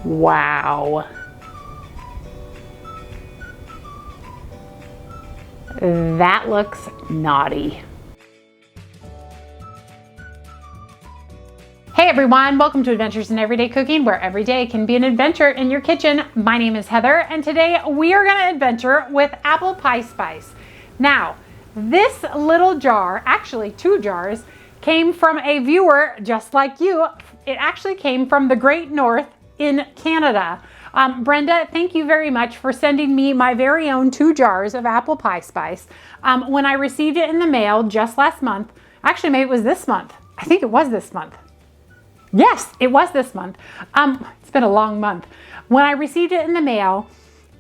Wow. That looks naughty. Hey everyone, welcome to Adventures in Everyday Cooking, where every day can be an adventure in your kitchen. My name is Heather, and today we are going to adventure with apple pie spice. Now, this little jar, actually 2 jars, came from a viewer just like you. It actually came from the Great North in Canada. Brenda, thank you very much for sending me my very own 2 jars of apple pie spice. When I received it in the mail just last month, actually maybe it was this month. I think it was this month. Yes, it was this month. It's been a long month. When I received it in the mail,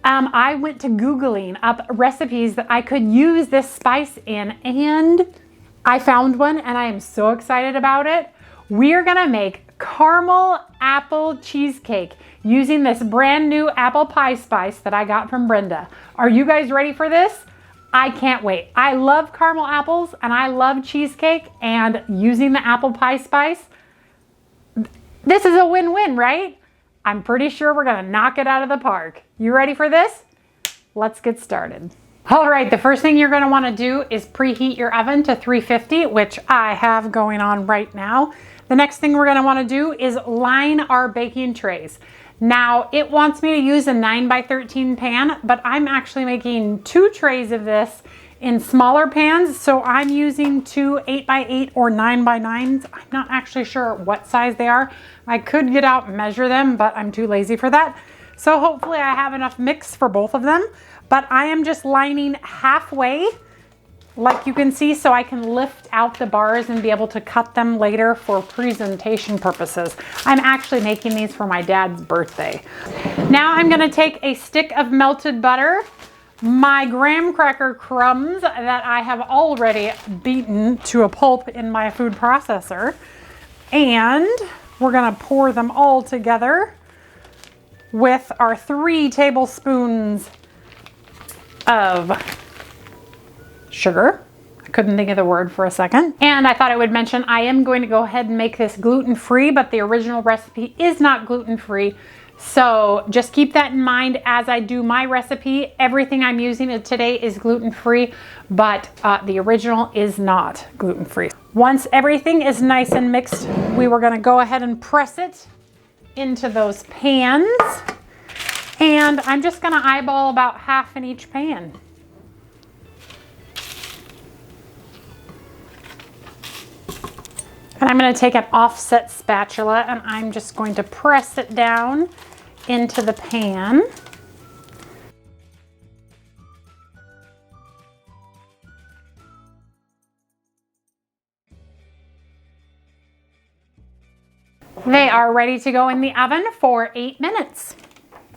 I went to Googling up recipes that I could use this spice in, and I found one, and I am so excited about it. We are gonna make caramel apple cheesecake using this brand new apple pie spice that I got from Brenda. Are you guys ready for this? I can't wait. I love caramel apples and I love cheesecake, and using the apple pie spice, this is a win-win, right? I'm pretty sure we're gonna knock it out of the park. You ready for this? Let's get started. All right, the first thing you're gonna wanna do is preheat your oven to 350, which I have going on right now. The next thing we're gonna wanna do is line our baking trays. Now, it wants me to use a 9x13 pan, but I'm actually making 2 trays of this in smaller pans, so I'm using 2 8x8 or 9x9s. I'm not actually sure what size they are. I could get out and measure them, but I'm too lazy for that. So hopefully I have enough mix for both of them, but I am just lining halfway, like you can see, so I can lift out the bars and be able to cut them later for presentation purposes. I'm actually making these for my dad's birthday. Now I'm gonna take a stick of melted butter, my graham cracker crumbs that I have already beaten to a pulp in my food processor, and we're gonna pour them all together with our 3 tablespoons of sugar. I couldn't think of the word for a second. And I thought I would mention I am going to go ahead and make this gluten-free, but the original recipe is not gluten-free. So just keep that in mind as I do my recipe. Everything I'm using today is gluten-free, but the original is not gluten-free. Once everything is nice and mixed, we were gonna go ahead and press it into those pans. And I'm just gonna eyeball about half in each pan. And I'm going to take an offset spatula and I'm just going to press it down into the pan. They are ready to go in the oven for 8 minutes.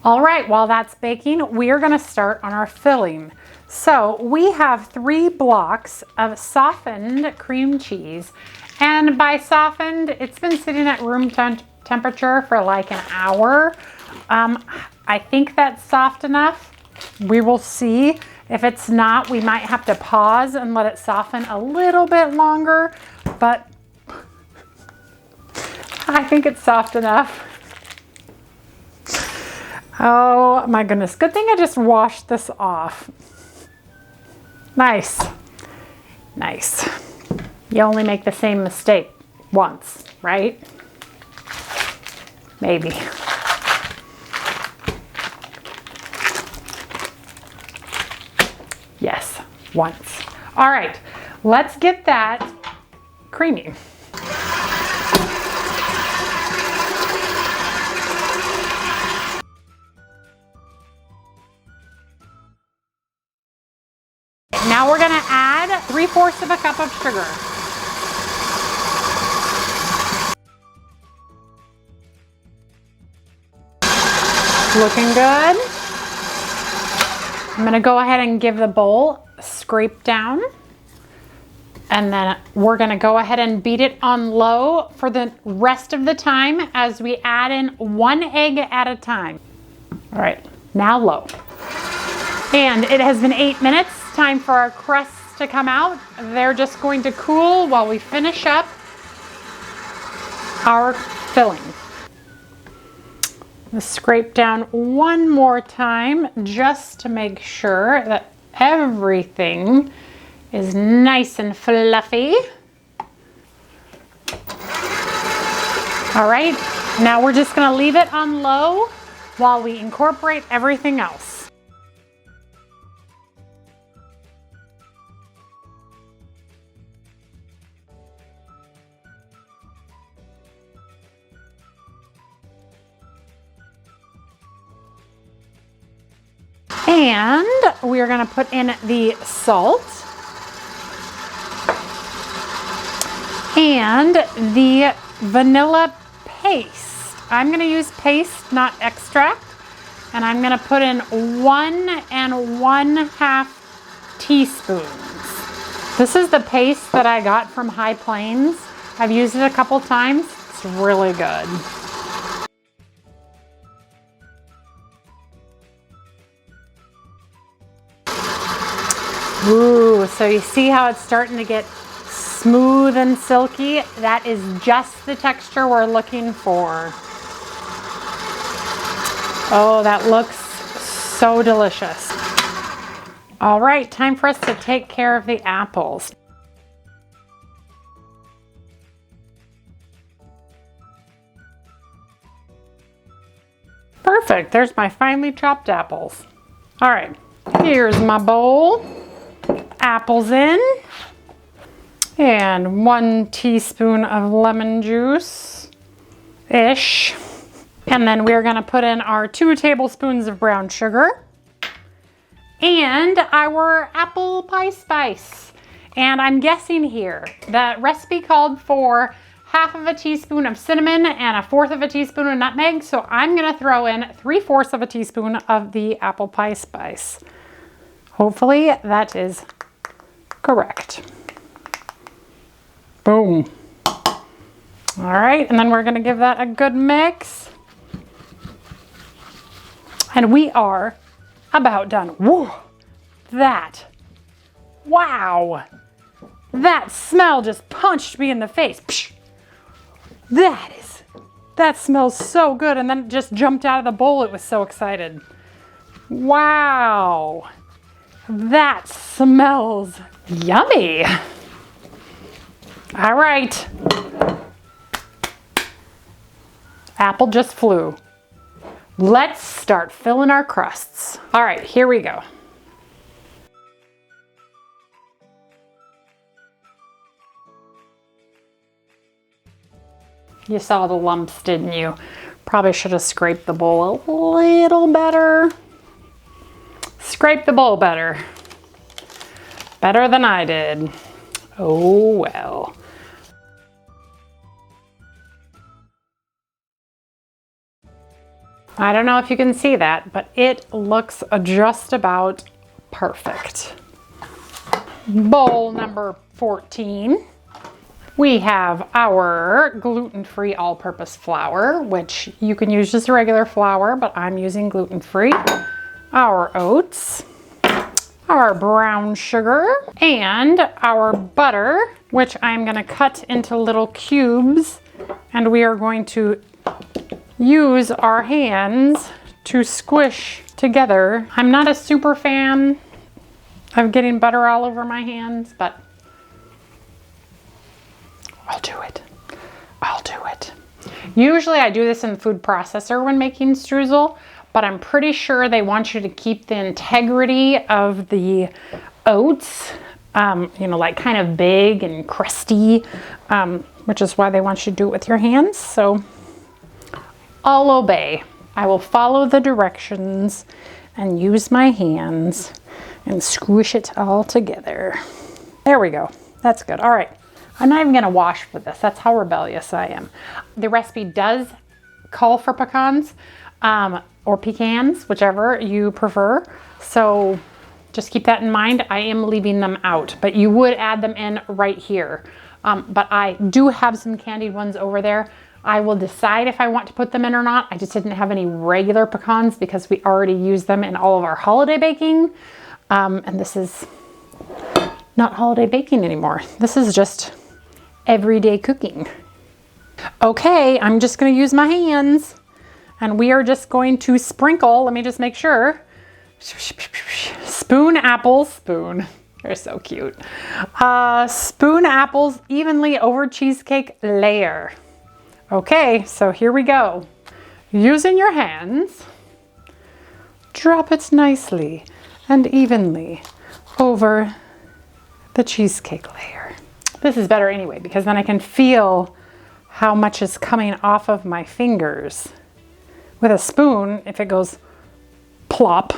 All right, while that's baking, we are going to start on our filling. So we have 3 blocks of softened cream cheese. And by softened, it's been sitting at room temperature for like an hour. I think that's soft enough. We will see. If it's not, we might have to pause and let it soften a little bit longer, but I think it's soft enough. Oh my goodness, good thing I just washed this off. Nice, nice. You only make the same mistake once, right? Maybe. Yes, once. All right, let's get that creamy. Now we're gonna add 3/4 of a cup of sugar. Looking good. I'm gonna go ahead and give the bowl a scrape down, and then we're gonna go ahead and beat it on low for the rest of the time as we add in 1 egg at a time. All right, now low. And it has been 8 minutes. Time for our crusts to come out. They're just going to cool while we finish up our filling. Scrape down one more time just to make sure that everything is nice and fluffy. All right, now we're just gonna leave it on low while we incorporate everything else. And we are going to put in the salt and the vanilla paste. I'm going to use paste, not extract. And I'm going to put in 1 1/2 teaspoons. This is the paste that I got from High Plains. I've used it a couple times. It's really good. Ooh, so you see how it's starting to get smooth and silky? That is just the texture we're looking for. Oh, that looks so delicious. All right, time for us to take care of the apples. Perfect, there's my finely chopped apples. All right, here's my bowl. Apples in, and 1 teaspoon of lemon juice-ish. And then we're gonna put in our 2 tablespoons of brown sugar and our apple pie spice. And I'm guessing here, the recipe called for 1/2 teaspoon of cinnamon and 1/4 teaspoon of nutmeg. So I'm gonna throw in 3/4 teaspoon of the apple pie spice. Hopefully that is correct. Boom. All right, and then we're gonna give that a good mix. And we are about done. Whoa, wow. That smell just punched me in the face. Psh. That smells so good. And then it just jumped out of the bowl. It was so excited. Wow. That smells yummy. All right. Apple just flew. Let's start filling our crusts. All right, here we go. You saw the lumps, didn't you? Probably should have scraped the bowl a little better. Scrape the bowl better. Better than I did. Oh well. I don't know if you can see that, but it looks just about perfect. Bowl number 14. We have our gluten-free all-purpose flour, which you can use just a regular flour, but I'm using gluten-free. Our oats, our brown sugar, and our butter, which I'm gonna cut into little cubes, and we are going to use our hands to squish together. I'm not a super fan of getting butter all over my hands, but I'll do it. I'll do it. Usually I do this in the food processor when making streusel, but I'm pretty sure they want you to keep the integrity of the oats, you know, like kind of big and crusty, which is why they want you to do it with your hands. So I'll obey. I will follow the directions and use my hands and squish it all together. There we go. That's good. All right. I'm not even going to wash with this. That's how rebellious I am. The recipe does call for pecans or pecans, whichever you prefer. So just keep that in mind. I am leaving them out, but you would add them in right here. But I do have some candied ones over there. I will decide if I want to put them in or not. I just didn't have any regular pecans because we already use them in all of our holiday baking. And this is not holiday baking anymore. This is just everyday cooking. Okay, I'm just gonna use my hands And we are just going to sprinkle, let me just make sure. Spoon apples, spoon. They're so cute. Spoon apples evenly over cheesecake layer. Okay, so here we go. Using your hands, drop it nicely and evenly over the cheesecake layer. This is better anyway, because then I can feel how much is coming off of my fingers. With a spoon, if it goes plop,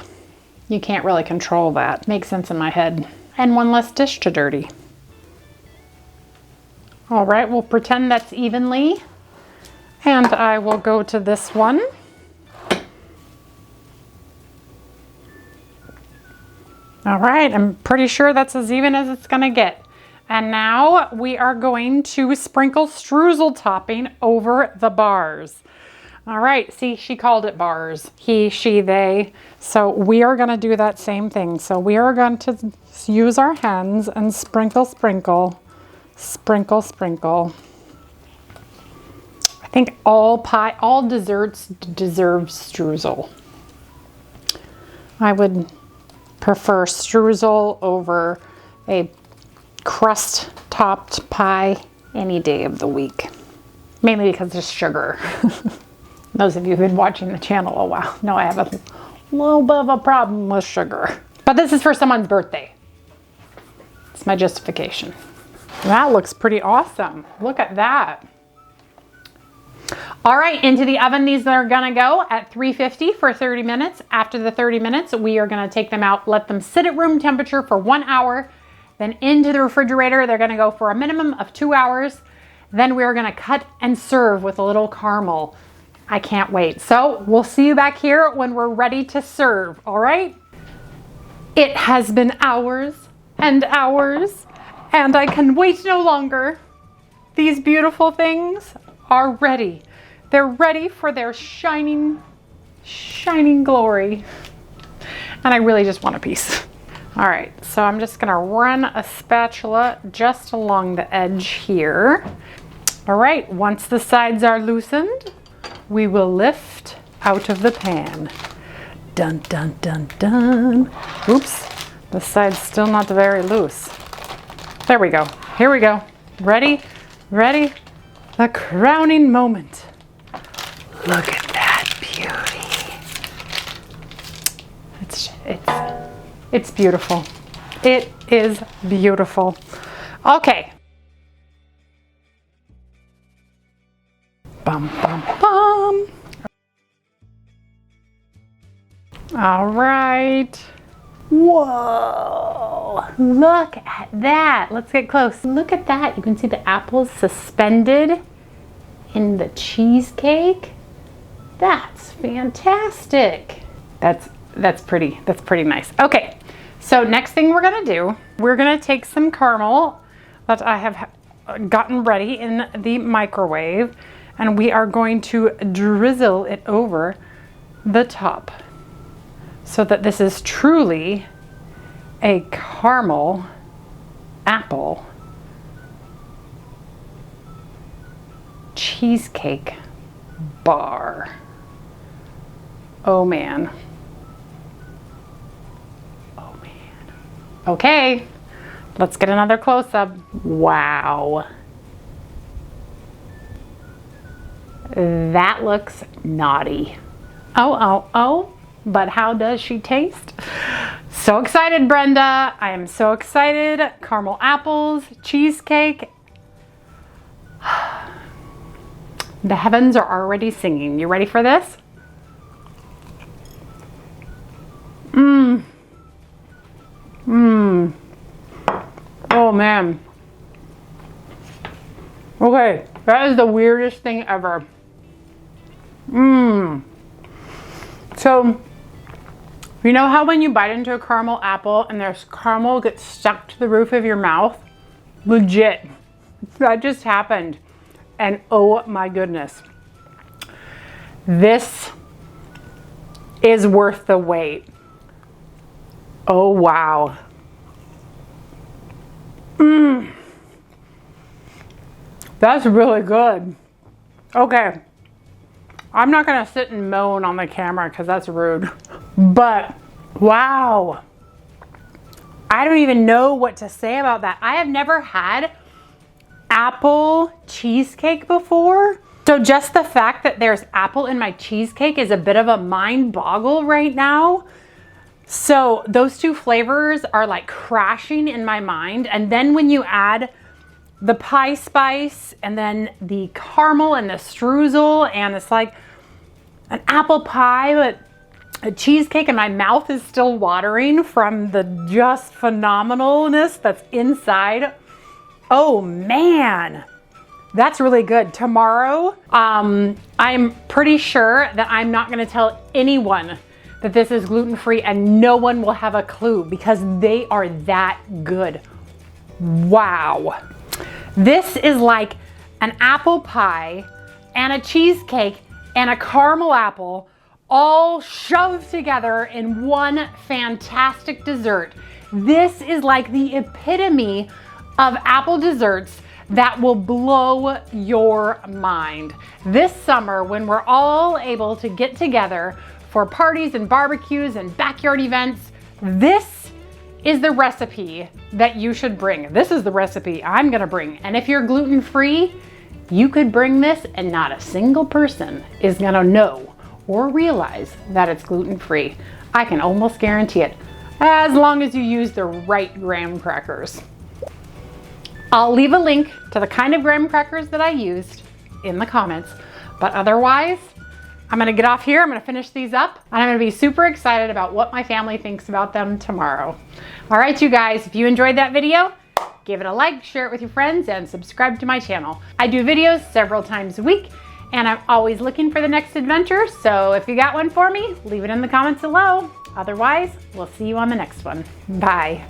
you can't really control that. Makes sense in my head. And one less dish to dirty. All right, we'll pretend that's evenly. And I will go to this one. All right, I'm pretty sure that's as even as it's gonna get. And now we are going to sprinkle streusel topping over the bars. All right, see, she called it bars. He, she, they. So we are gonna do that same thing. So we are going to use our hands and sprinkle, sprinkle, sprinkle, sprinkle. I think all desserts deserve streusel. I would prefer streusel over a crust topped pie any day of the week. Mainly because there's sugar. Those of you who've been watching the channel a while know I have a little bit of a problem with sugar. But this is for someone's birthday. It's my justification. That looks pretty awesome. Look at that. All right, into the oven these are gonna go at 350 for 30 minutes. After the 30 minutes, we are gonna take them out, let them sit at room temperature for 1 hour. Then into the refrigerator, they're gonna go for a minimum of 2 hours. Then we're gonna cut and serve with a little caramel. I can't wait. So we'll see you back here when we're ready to serve, all right? It has been hours and hours, and I can wait no longer. These beautiful things are ready. They're ready for their shining, shining glory. And I really just want a piece. All right, so I'm just gonna run a spatula just along the edge here. All right, once the sides are loosened, we will lift out of the pan. Dun, dun, dun, dun. Oops, the side's still not very loose. There we go, here we go. Ready, ready? The crowning moment. Look at that beauty. It's beautiful. It is beautiful. Okay. Bum, bum, bum. All right. Whoa, look at that. Let's get close. Look at that. You can see the apples suspended in the cheesecake. That's fantastic. That's pretty nice. Okay, so next thing we're gonna do, we're gonna take some caramel that I have gotten ready in the microwave, and we are going to drizzle it over the top so that this is truly a caramel apple cheesecake bar. Oh man. Oh man. Okay, let's get another close-up. Wow. That looks naughty. Oh, but how does she taste? So excited, Brenda. I am so excited. Caramel apples, cheesecake. The heavens are already singing. You ready for this? Oh man. Okay, that is the weirdest thing ever. So, you know how when you bite into a caramel apple and there's caramel gets stuck to the roof of your mouth? Legit. That just happened. And oh my goodness. This is worth the wait. Oh wow. That's really good. Okay. I'm not gonna sit and moan on the camera because that's rude. But wow, I don't even know what to say about that. I have never had apple cheesecake before. So just the fact that there's apple in my cheesecake is a bit of a mind boggle right now. So those two flavors are like crashing in my mind. And then when you add the pie spice and then the caramel and the streusel, and it's like an apple pie, but a cheesecake, and my mouth is still watering from the just phenomenalness that's inside. Oh man, that's really good. Tomorrow, I'm pretty sure that I'm not gonna tell anyone that this is gluten-free, and no one will have a clue because they are that good. Wow. This is like an apple pie and a cheesecake and a caramel apple all shoved together in one fantastic dessert. This is like the epitome of apple desserts that will blow your mind. This summer, when we're all able to get together for parties and barbecues and backyard events, this is the recipe that you should bring. This is the recipe I'm gonna bring. And if you're gluten-free, you could bring this and not a single person is gonna know or realize that it's gluten-free. I can almost guarantee it, as long as you use the right graham crackers. I'll leave a link to the kind of graham crackers that I used in the comments, but otherwise, I'm gonna get off here, I'm gonna finish these up, and I'm gonna be super excited about what my family thinks about them tomorrow. All right, you guys, if you enjoyed that video, give it a like, share it with your friends, and subscribe to my channel. I do videos several times a week, and I'm always looking for the next adventure, so if you got one for me, leave it in the comments below. Otherwise, we'll see you on the next one. Bye.